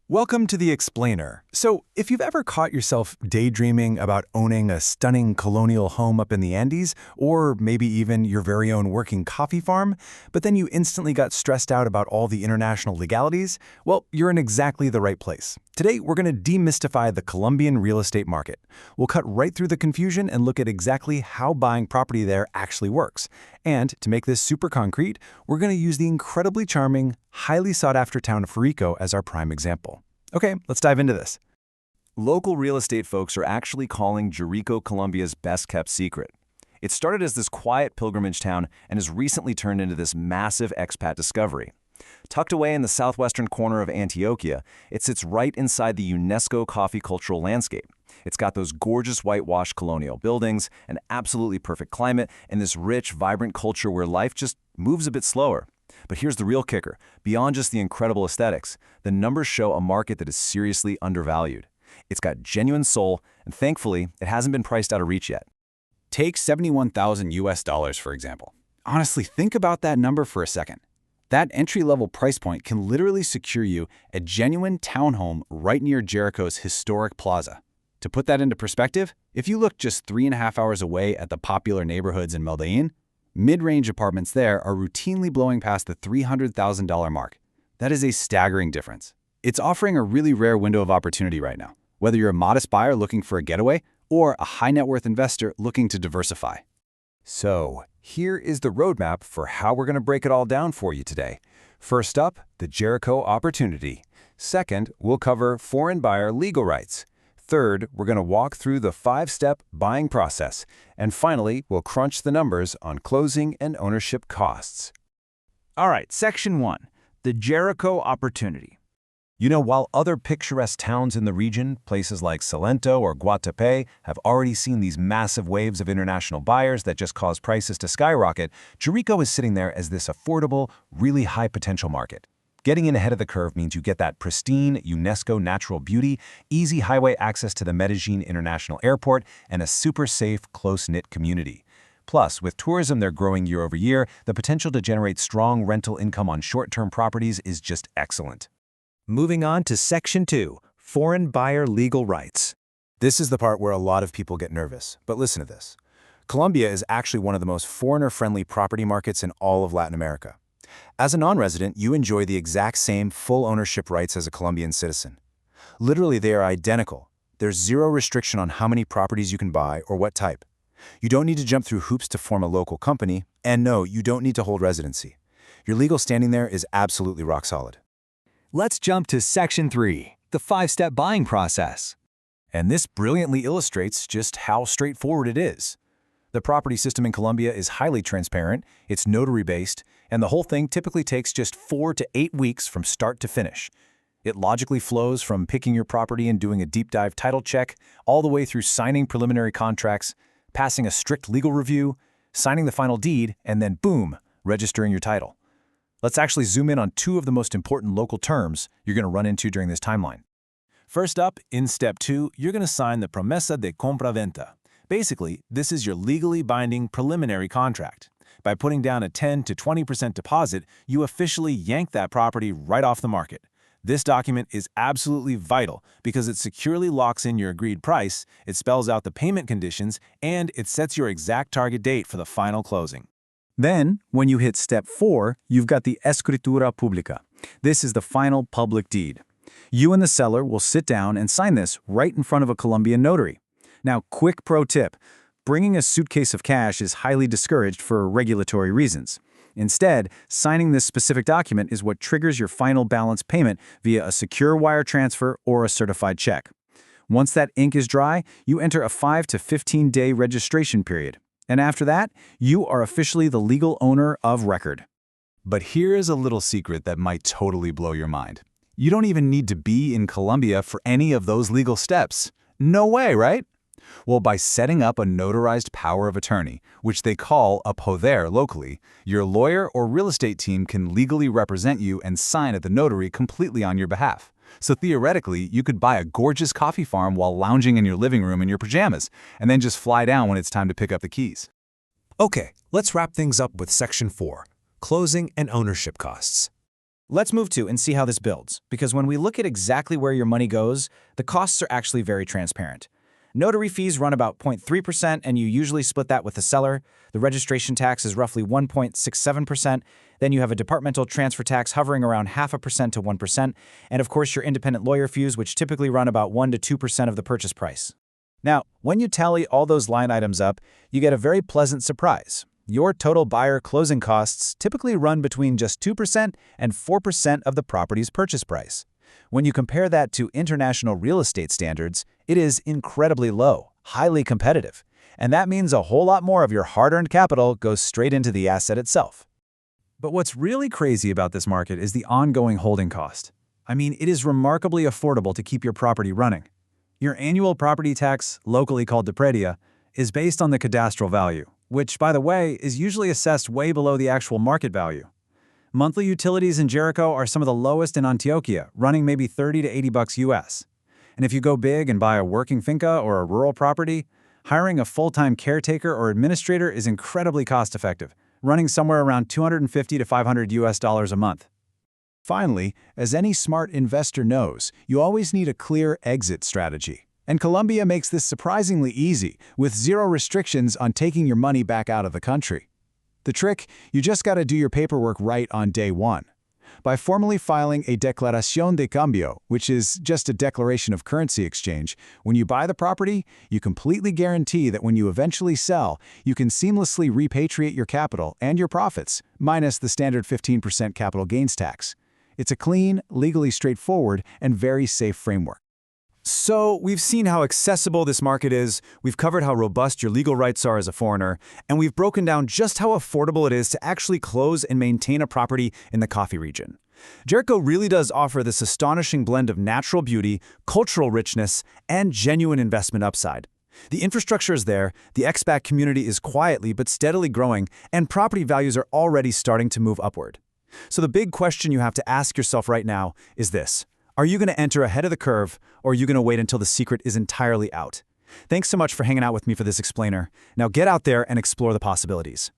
Welcome to The Explainer. So, if you've ever caught yourself daydreaming about owning a stunning colonial home up in the Andes, or maybe even your very own working coffee farm, but then you instantly got stressed out about all the international legalities, well, you're in exactly the right place. Today, we're going to demystify the Colombian real estate market. We'll cut right through the confusion and look at exactly how buying property there actually works. And to make this super concrete, we're going to use the incredibly charming, highly sought-after town of Jerico as our prime example. Okay, let's dive into this. Local real estate folks are actually calling Jerico Colombia's best-kept secret. It started as this quiet pilgrimage town and has recently turned into this massive expat discovery. Tucked away in the southwestern corner of Antioquia, it sits right inside the UNESCO coffee cultural landscape. It's got those gorgeous whitewashed colonial buildings, an absolutely perfect climate, and this rich, vibrant culture where life just moves a bit slower. But here's the real kicker. Beyond just the incredible aesthetics, the numbers show a market that is seriously undervalued. It's got genuine soul, and thankfully, it hasn't been priced out of reach yet. Take 71,000 US dollars, for example. Honestly, think about that number for a second. That entry-level price point can literally secure you a genuine townhome right near Jerico's historic plaza. To put that into perspective, if you look just 3.5 hours away at the popular neighborhoods in Medellin, mid-range apartments there are routinely blowing past the $300,000 mark. That is a staggering difference. It's offering a really rare window of opportunity right now, whether you're a modest buyer looking for a getaway or a high-net-worth investor looking to diversify. So, here is the roadmap for how we're going to break it all down for you today. First up, the Jerico opportunity. Second, we'll cover foreign buyer legal rights. Third, we're going to walk through the 5-step buying process. And finally, we'll crunch the numbers on closing and ownership costs. All right, Section 1, the Jerico opportunity. You know, while other picturesque towns in the region, places like Salento or Guatapé, have already seen these massive waves of international buyers that just cause prices to skyrocket, Jerico is sitting there as this affordable, really high-potential market. Getting in ahead of the curve means you get that pristine, UNESCO natural beauty, easy highway access to the Medellin International Airport, and a super safe, close-knit community. Plus, with tourism there growing year over year, the potential to generate strong rental income on short-term properties is just excellent. Moving on to Section 2, foreign buyer legal rights. This is the part where a lot of people get nervous, but listen to this. Colombia is actually one of the most foreigner-friendly property markets in all of Latin America. As a non-resident, you enjoy the exact same full ownership rights as a Colombian citizen. Literally, they are identical. There's zero restriction on how many properties you can buy or what type. You don't need to jump through hoops to form a local company, and no, you don't need to hold residency. Your legal standing there is absolutely rock solid. Let's jump to Section 3, the 5-step buying process. And this brilliantly illustrates just how straightforward it is. The property system in Colombia is highly transparent, it's notary-based, and the whole thing typically takes just 4 to 8 weeks from start to finish. It logically flows from picking your property and doing a deep dive title check, all the way through signing preliminary contracts, passing a strict legal review, signing the final deed, and then boom, registering your title. Let's actually zoom in on 2 of the most important local terms you're going to run into during this timeline. First up, in Step 2, you're going to sign the Promesa de Compra-Venta. Basically, this is your legally binding preliminary contract. By putting down a 10 to 20% deposit, you officially yank that property right off the market. This document is absolutely vital because it securely locks in your agreed price, it spells out the payment conditions, and it sets your exact target date for the final closing. Then, when you hit Step 4, you've got the Escritura Pública. This is the final public deed. You and the seller will sit down and sign this right in front of a Colombian notary. Now, quick pro tip. Bringing a suitcase of cash is highly discouraged for regulatory reasons. Instead, signing this specific document is what triggers your final balance payment via a secure wire transfer or a certified check. Once that ink is dry, you enter a 5 to 15-day registration period. And after that, you are officially the legal owner of record. But here is a little secret that might totally blow your mind. You don't even need to be in Colombia for any of those legal steps. No way, right? Well, by setting up a notarized power of attorney, which they call a poder locally, your lawyer or real estate team can legally represent you and sign at the notary completely on your behalf. So theoretically, you could buy a gorgeous coffee farm while lounging in your living room in your pajamas, and then just fly down when it's time to pick up the keys. Okay, let's wrap things up with Section 4, closing and ownership costs. Let's move to and see how this builds, because when we look at exactly where your money goes, the costs are actually very transparent. Notary fees run about 0.3%, and you usually split that with the seller. The registration tax is roughly 1.67%. Then you have a departmental transfer tax hovering around 0.5% to 1%, and of course your independent lawyer fees, which typically run about 1 to 2% of the purchase price. Now, when you tally all those line items up, you get a very pleasant surprise. Your total buyer closing costs typically run between just 2% and 4% of the property's purchase price. When you compare that to international real estate standards, it is incredibly low, highly competitive. And that means a whole lot more of your hard-earned capital goes straight into the asset itself. But what's really crazy about this market is the ongoing holding cost. I mean, it is remarkably affordable to keep your property running. Your annual property tax, locally called depredia, is based on the cadastral value, which, by the way, is usually assessed way below the actual market value. Monthly utilities in Jerico are some of the lowest in Antioquia, running maybe 30 to 80 bucks US. And if you go big and buy a working finca or a rural property, hiring a full-time caretaker or administrator is incredibly cost-effective, running somewhere around 250 to 500 US dollars a month. Finally, as any smart investor knows, you always need a clear exit strategy. And Colombia makes this surprisingly easy, with zero restrictions on taking your money back out of the country. The trick, you just gotta do your paperwork right on day one. By formally filing a declaración de cambio, which is just a declaration of currency exchange, when you buy the property, you completely guarantee that when you eventually sell, you can seamlessly repatriate your capital and your profits, minus the standard 15% capital gains tax. It's a clean, legally straightforward, and very safe framework. So, we've seen how accessible this market is, we've covered how robust your legal rights are as a foreigner, and we've broken down just how affordable it is to actually close and maintain a property in the coffee region. Jerico really does offer this astonishing blend of natural beauty, cultural richness, and genuine investment upside. The infrastructure is there, the expat community is quietly but steadily growing, and property values are already starting to move upward. So the big question you have to ask yourself right now is this. Are you going to enter ahead of the curve, or are you going to wait until the secret is entirely out? Thanks so much for hanging out with me for this explainer. Now get out there and explore the possibilities.